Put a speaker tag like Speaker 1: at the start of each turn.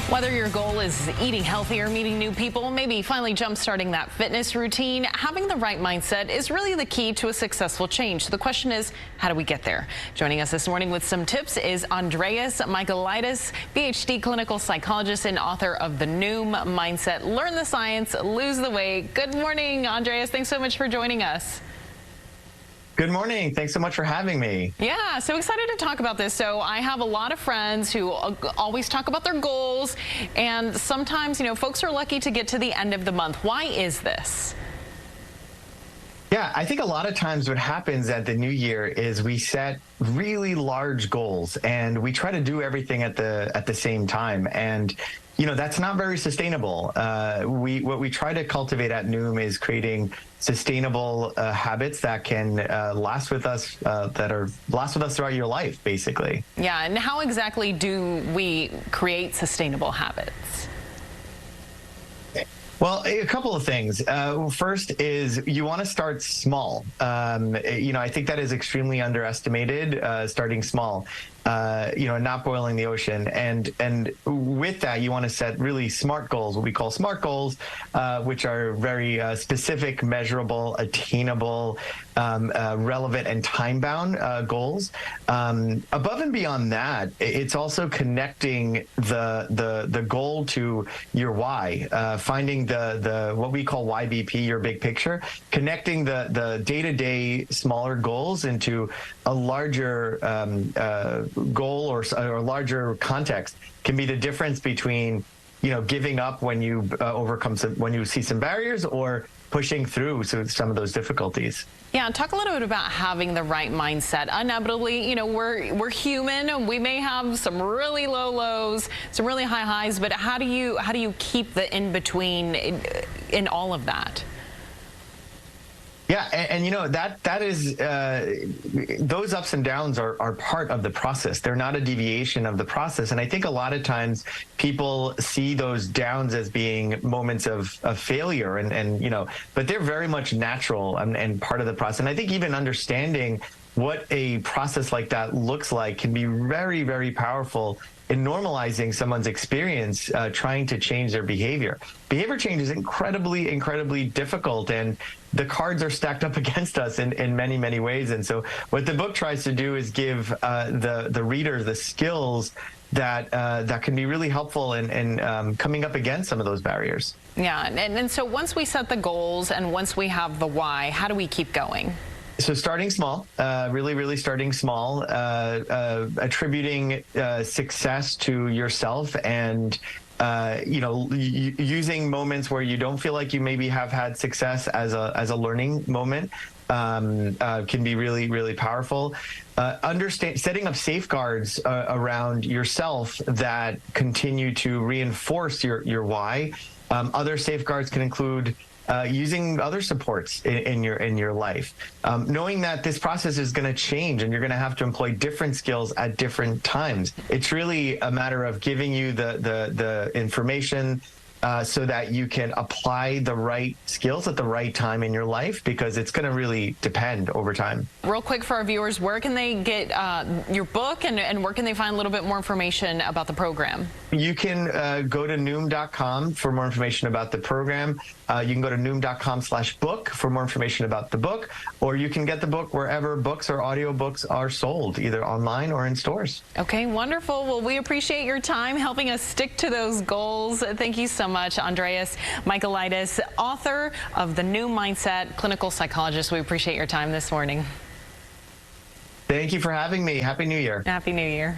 Speaker 1: Whether your goal is eating healthier, meeting new people, maybe finally jump-starting that fitness routine, having the right mindset is really the key to a successful change. So the question is, how do we get there? Joining us this morning with some tips is Andreas Michaelides, PhD clinical psychologist and author of The Noom Mindset. Learn the science, lose the weight. Good morning, Andreas. Thanks so much for joining us.
Speaker 2: Good morning. Thanks so much for having me.
Speaker 1: Yeah, so excited to talk about this. So I have a lot of friends who always talk about their goals, and sometimes, folks are lucky to get to the end of the month. Why is this?
Speaker 2: Yeah, I think a lot of times what happens at the new year is we set really large goals and we try to do everything at the same time. And that's not very sustainable. What we try to cultivate at Noom is creating sustainable habits that can last with us throughout your life, basically.
Speaker 1: Yeah, and how exactly do we create sustainable habits?
Speaker 2: Well, a couple of things. First is you want to start small. I think that is extremely underestimated, starting small. Not boiling the ocean. And with that, you want to set really smart goals, what we call SMART goals, which are very specific, measurable, attainable, relevant, and time-bound goals. Above and beyond that, it's also connecting the goal to your why, finding the what we call YBP, your big picture, connecting the day-to-day smaller goals into a larger goal or larger context. Can be the difference between giving up when you when you see some barriers, or pushing through some of those difficulties.
Speaker 1: Yeah, talk a little bit about having the right mindset. Inevitably, we're human. We may have some really low lows, some really high highs, but how do you keep the in between in all of that?
Speaker 2: Yeah, and that is those ups and downs are part of the process. They're not a deviation of the process. And I think a lot of times people see those downs as being moments of failure, but they're very much natural and part of the process. And I think even understanding what a process like that looks like can be very, very powerful in normalizing someone's experience trying to change their behavior. Behavior change is incredibly, incredibly difficult, and the cards are stacked up against us in many, many ways. And so what the book tries to do is give the reader the skills that can be really helpful in coming up against some of those barriers.
Speaker 1: Yeah, and so once we set the goals and once we have the why, how do we keep going?
Speaker 2: So starting small, really starting small, attributing success to yourself, and using moments where you don't feel like you maybe have had success as a learning moment can be really, really powerful. Setting up safeguards around yourself that continue to reinforce your why. Other safeguards can include using other supports in your life, knowing that this process is going to change and you're going to have to employ different skills at different times. It's really a matter of giving you the information so that you can apply the right skills at the right time in your life, because it's going to really depend over time.
Speaker 1: Real quick for our viewers, where can they get your book, and where can they find a little bit more information about the program?
Speaker 2: You can go to Noom.com for more information about the program. You can go to Noom.com/book for more information about the book, or you can get the book wherever books or audiobooks are sold, either online or in stores.
Speaker 1: Okay, wonderful. Well, we appreciate your time helping us stick to those goals. Thank you so much, Andreas Michaelides, author of The Noom Mindset, clinical psychologist. We appreciate your time this morning.
Speaker 2: Thank you for having me. Happy New Year.
Speaker 1: Happy New Year.